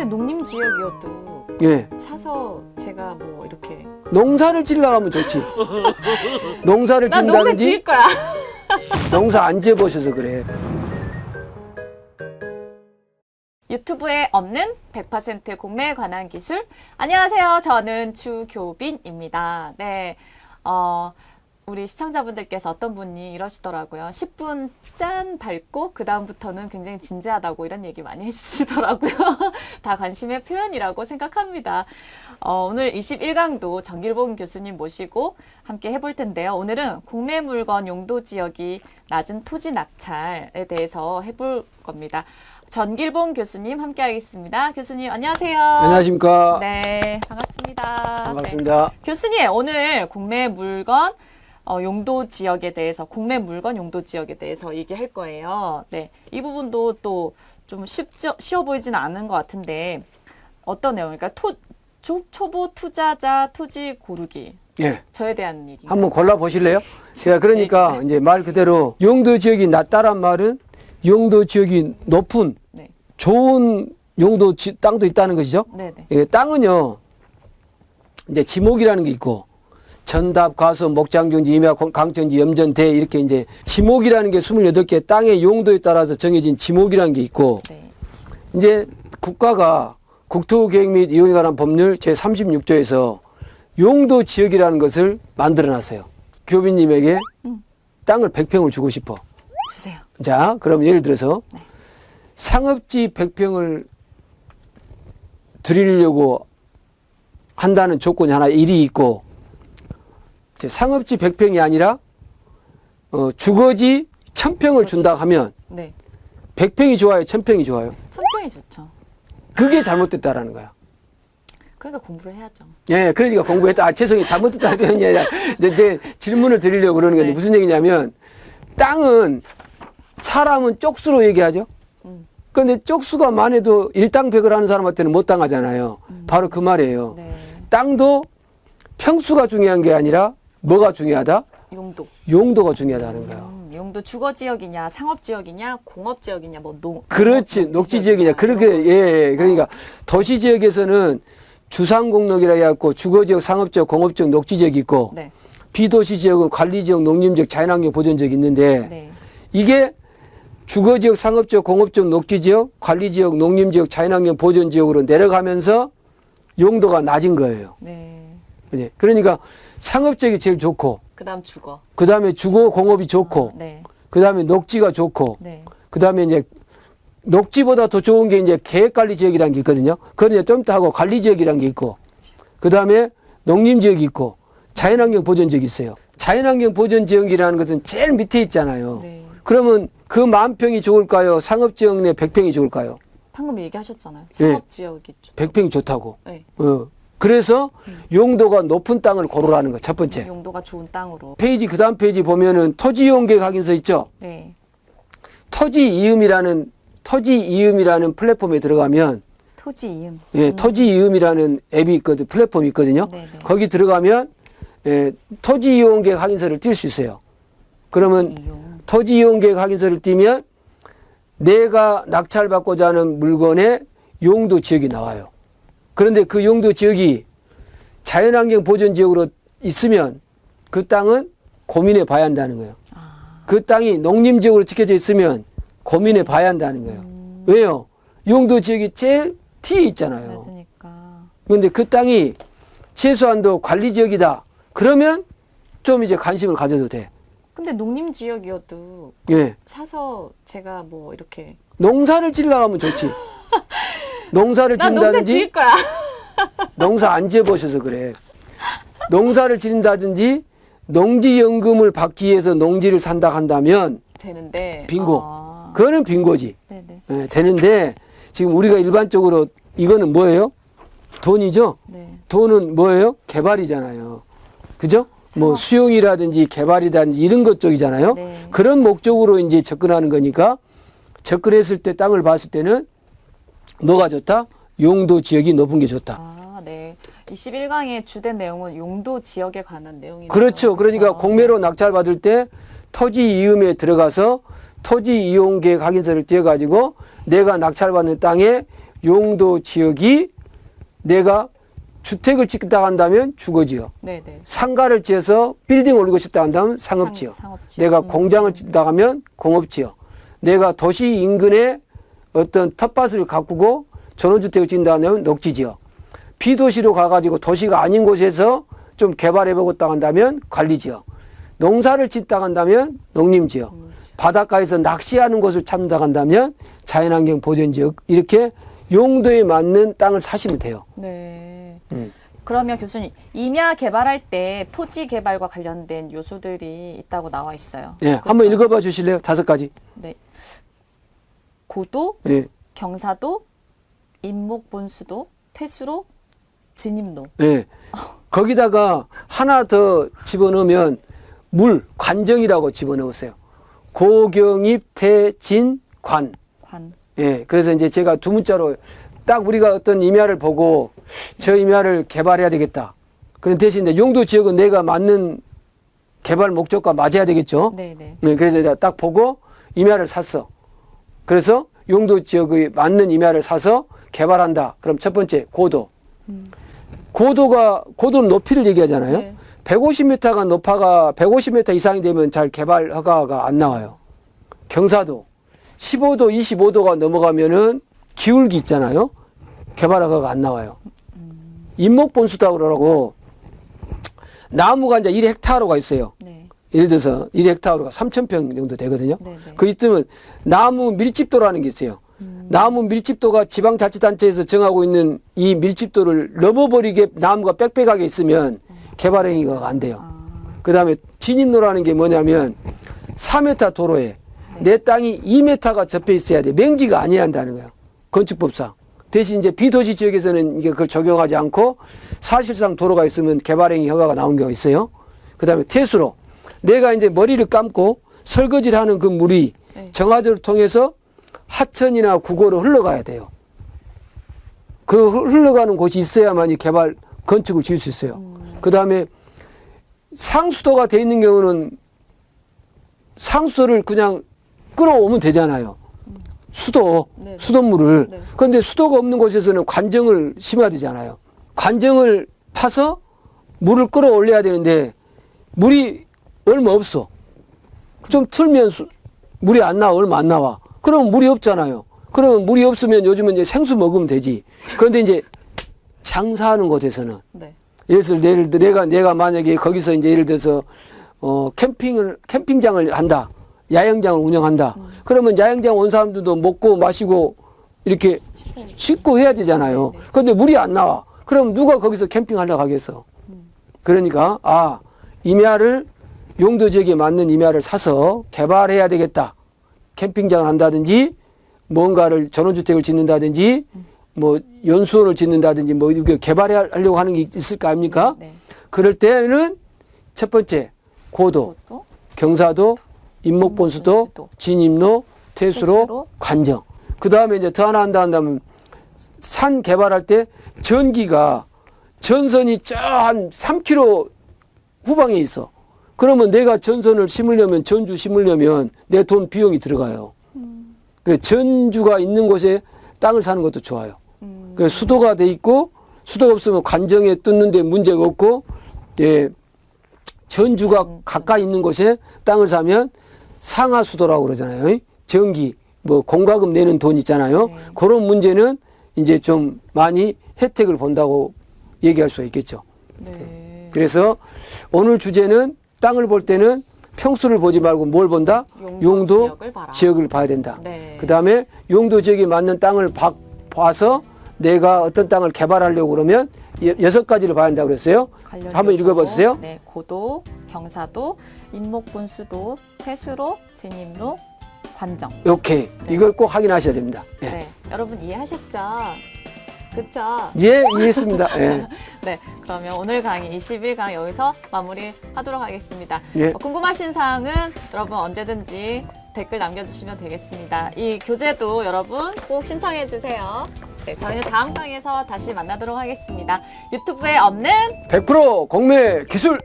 근데 농림 지역이어도 예. 사서 제가 뭐 이렇게 농사를 지으려고 하면 좋지. 농사를 나 농사 짓는다든지 지을 거야. 농사 안 지어보셔서 그래. 유튜브에 없는 100% 공매에 관한 기술. 안녕하세요. 저는 주교빈입니다. 네, 우리 시청자분들께서 어떤 분이 이러시더라고요. 10분 짠 밟고 그 다음부터는 굉장히 진지하다고 이런 얘기 많이 해주시더라고요. 다 관심의 표현이라고 생각합니다. 오늘 21강도 정길봉 교수님 모시고 함께 해볼 텐데요. 오늘은 공매 물건 용도 지역이 낮은 토지 낙찰에 대해서 해볼 겁니다. 전길봉 교수님 함께 하겠습니다. 교수님 안녕하세요. 안녕하십니까. 네, 반갑습니다. 반갑습니다. 네. 교수님 오늘 공매 물건 용도 지역에 대해서 공매 물건 용도 지역에 대해서 얘기할 거예요. 네, 이 부분도 또 좀 쉬워 보이지는 않은 것 같은데 어떤 내용일까요? 초보 투자자 토지 고르기. 예. 저에 대한 얘기. 한번 골라 보실래요? 제가 그러니까 이제 말 그대로 용도 지역이 낮다란 말은 용도 지역이 높은 네. 좋은 용도 땅도 있다는 것이죠. 네네. 예, 땅은요 이제 지목이라는 게 있고 전답, 과수, 목장경지, 임야, 강천지, 염전대 이렇게 이제 지목이라는 게 28개 땅의 용도에 따라서 정해진 지목이라는 게 있고 네. 이제 국가가 국토계획 및 이용에 관한 법률 제36조에서 용도 지역이라는 것을 만들어 놨어요. 교빈님에게 땅을 100평을 주고 싶어. 주세요. 자, 그럼 예를 들어서 네. 상업지 100평을 드리려고 한다는 조건이 하나 일이 있고 상업지 100평이 아니라 주거지 1000평을 준다 하면 네. 100평이 좋아요? 1000평이 좋아요? 1000평이 좋죠. 그게 잘못됐다라는 거야. 그러니까 공부를 해야죠. 예, 그러니까 공부했다. 죄송해요. 잘못됐다는 표현이 아니라 이제 질문을 드리려고 그러는 건데 네. 무슨 얘기냐면 땅은 사람은 쪽수로 얘기하죠. 그런데 쪽수가 많아도 일당백을 하는 사람한테는 못 당하잖아요. 바로 그 말이에요. 네. 땅도 평수가 중요한 게 아니라 뭐가 중요하다? 용도. 용도가 중요하다는 거예요. 용도 주거 지역이냐, 상업 지역이냐, 공업 지역이냐, 뭐 그렇지. 녹지 지역이냐. 그렇게 예. 그러니까 도시 지역에서는 주상공록이라 해갖고 주거 지역, 상업 지역, 공업 지역, 녹지 지역이 있고 네. 비도시 지역은 관리 지역, 농림 지역, 자연환경 보전 지역이 있는데 네. 이게 주거 지역, 상업 지역, 공업 지역, 녹지 지역, 관리 지역, 농림 지역, 자연환경 보전 지역으로 내려가면서 용도가 낮은 거예요. 네. 그지? 그러니까 상업 지역이 제일 좋고 그다음 주거. 그다음에 주거 공업이 좋고 네. 그다음에 녹지가 좋고 네. 그다음에 이제 녹지보다 더 좋은 게 이제 계획관리 지역이라는 게 있거든요. 그건 이제 좀 이따 하고 관리 지역이라는 게 있고 그다음에 농림 지역이 있고 자연환경 보전 지역이 있어요. 자연환경 보전 지역이라는 것은 제일 밑에 있잖아요. 네. 그러면 그 10,000평이 좋을까요? 상업 지역 내 100평이 좋을까요? 방금 얘기하셨잖아요. 예. 상업 지역이 좀. 100평이 좋다고. 네. 그래서 용도가 높은 땅을 고르라는 거 첫 번째. 용도가 좋은 땅으로. 페이지 그다음 페이지 보면은 토지 이용 계획 확인서 있죠. 네. 토지 이음이라는 플랫폼에 들어가면 토지 이음. 예, 토지 이음이라는 앱이 있거든 플랫폼이 있거든요. 네네. 거기 들어가면 예, 토지 이용 계획 확인서를 띌 수 있어요. 그러면 이용. 토지 이용 계획 확인서를 띄면 내가 낙찰받고자 하는 물건의 용도 지역이 나와요. 그런데 그 용도 지역이 자연환경 보전 지역으로 있으면 그 땅은 고민해 봐야 한다는 거예요. 그 땅이 농림 지역으로 지켜져 있으면 고민해 봐야 한다는 거예요. 왜요? 용도 지역이 제일 뒤에 있잖아요. 맞으니까. 그런데 그 땅이 최소한도 관리 지역이다. 그러면 좀 이제 관심을 가져도 돼. 근데 농림 지역이어도 예. 사서 제가 뭐 이렇게 농사를 지으려고 하면 좋지. 농사를 나 농사 짓는다든지 지을 거야. 농사 안 지어보셔서 그래. 농사를 지른다든지 농지연금을 받기 위해서 농지를 산다 한다면 되는데. 빙고. 그거는 빙고지. 네네. 예, 되는데 지금 우리가 일반적으로 이거는 뭐예요? 돈이죠? 네. 돈은 뭐예요? 개발이잖아요. 그죠? 뭐 수용이라든지 개발이라든지 이런 것 쪽이잖아요. 네. 그런 목적으로 이제 접근하는 거니까 접근했을 때 땅을 봤을 때는 뭐가 좋다? 용도 지역이 높은 게 좋다. 아, 네. 21강의 주된 내용은 용도 지역에 관한 내용이네요. 그렇죠. 그러니까 그렇죠. 공매로 낙찰 받을 때 토지 이음에 들어가서 토지 이용 계획 확인서를 띄어가지고 내가 낙찰받는 땅에 용도 지역이 내가 주택을 짓다 한다면 주거지역, 네네. 상가를 지어서 빌딩 올리고 싶다 한다면 상업지역, 상업지역. 내가 공장을 짓다 하면 공업지역, 내가 도시 인근에 어떤 텃밭을 가꾸고 전원주택을 짓는다 하면 녹지지역, 비도시로 가가지고 도시가 아닌 곳에서 좀 개발해보겠다 한다면 관리지역, 농사를 짓다 한다면 농림지역, 바닷가에서 낚시하는 곳을 찾는다 한다면 자연환경 보전지역, 이렇게 용도에 맞는 땅을 사시면 돼요. 네. 그러면 교수님, 임야 개발할 때 토지 개발과 관련된 요소들이 있다고 나와 있어요. 예, 그렇죠? 한번 읽어봐 주실래요? 5가지. 네. 고도, 예, 경사도, 인목본수도, 퇴수로, 진입로. 예. 거기다가 하나 더 집어넣으면 물, 관정이라고 집어넣으세요. 고경입, 태진, 관. 관. 예, 그래서 이제 제가 두 문자로 딱 우리가 어떤 임야를 보고 저 임야를 개발해야 되겠다. 그런 대신 이제 용도 지역은 내가 맞는 개발 목적과 맞아야 되겠죠. 네네. 네, 그래서 내가 딱 보고 임야를 샀어. 그래서 용도 지역에 맞는 임야를 사서 개발한다. 그럼 첫 번째 고도. 고도는 높이를 얘기하잖아요. 네. 150m가 높아가 150m 이상이 되면 잘 개발 허가가 안 나와요. 경사도 15도, 25도가 넘어가면은 기울기 있잖아요. 개발 허가가 안 나와요. 인목본수다 그러라고 나무가 이제 1헥타르가 있어요. 네. 예를 들어서 1헥타르가 3,000평 정도 되거든요. 네네. 그 있으면 나무 밀집도라는 게 있어요. 나무 밀집도가 지방자치단체에서 정하고 있는 이 밀집도를 넘어버리게 나무가 빽빽하게 있으면 개발 행위가 안 돼요. 그 다음에 진입로라는 게 뭐냐면 4m 도로에 내 땅이 2m가 접해 있어야 돼. 맹지가 아니어야 한다는 거예요. 건축법상. 대신 이제 비도시 지역에서는 이게 그걸 적용하지 않고 사실상 도로가 있으면 개발행위 허가가 나온 경우가 있어요. 그 다음에 퇴수로. 내가 이제 머리를 감고 설거지를 하는 그 물이 네. 정화조를 통해서 하천이나 구고로 흘러가야 돼요. 그 흘러가는 곳이 있어야만 이 개발 건축을 지을 수 있어요. 그 다음에 상수도가 돼 있는 경우는 상수도를 그냥 끌어오면 되잖아요. 네. 수돗물을. 네. 그런데 수도가 없는 곳에서는 관정을 심어야 되잖아요. 관정을 파서 물을 끌어올려야 되는데 물이 얼마 없어. 좀 틀면 물이 안 나와, 얼마 안 나와. 그러면 물이 없잖아요. 그러면 물이 없으면 요즘은 이제 생수 먹으면 되지. 그런데 이제 장사하는 곳에서는 네. 예를 들어 내가 만약에 거기서 이제 예를 들어서 캠핑장을 한다. 야영장을 운영한다. 그러면 야영장 온 사람들도 먹고 마시고 이렇게 씻고 해야 되잖아요. 그런데 물이 안 나와. 그럼 누가 거기서 캠핑하려고 하겠어? 그러니까 임야를 용도 지역에 맞는 임야를 사서 개발해야 되겠다. 캠핑장을 한다든지 뭔가를 전원주택을 짓는다든지 뭐 연수원을 짓는다든지 뭐 이렇게 개발하려고 하는 게 있을 거 아닙니까? 네. 그럴 때는 첫 번째 고도, 그것도 경사도, 인목본수도, 인목본수도, 진입로, 퇴수로, 퇴수로, 관정. 그 다음에 이제 더 하나 한다면 산 개발할 때 전기가 전선이 저 한 3km 후방에 있어. 그러면 내가 전선을 심으려면 전주 심으려면 내 돈 비용이 들어가요. 그래서 전주가 있는 곳에 땅을 사는 것도 좋아요. 그래서 수도가 돼 있고 수도가 없으면 관정에 뚫는데 문제가 없고 예, 전주가 가까이 있는 곳에 땅을 사면 상하수도라고 그러잖아요. 전기 뭐 공과금 내는 돈 있잖아요. 네. 그런 문제는 이제 좀 많이 혜택을 본다고 얘기할 수가 있겠죠. 네. 그래서 오늘 주제는 땅을 볼 때는 평수를 보지 말고 뭘 본다? 용도 지역을 봐라. 지역을 봐야 된다. 네. 그 다음에 용도 지역에 맞는 땅을 봐서 내가 어떤 땅을 개발하려고 그러면 6가지를 봐야 한다고 그랬어요. 관련 한번 요소. 읽어보세요. 네, 고도, 경사도, 인목분수도, 퇴수로, 진입로, 관정. 오케이. 네. 이걸 꼭 확인하셔야 됩니다. 예. 네, 여러분 이해하셨죠? 그쵸? 예, 이해했습니다. 예. 네, 그러면 오늘 강의 21강 여기서 마무리하도록 하겠습니다. 예. 궁금하신 사항은 여러분 언제든지 댓글 남겨주시면 되겠습니다. 이 교재도 여러분 꼭 신청해 주세요. 네, 저희는 다음 강에서 다시 만나도록 하겠습니다. 유튜브에 없는 100% 공매 기술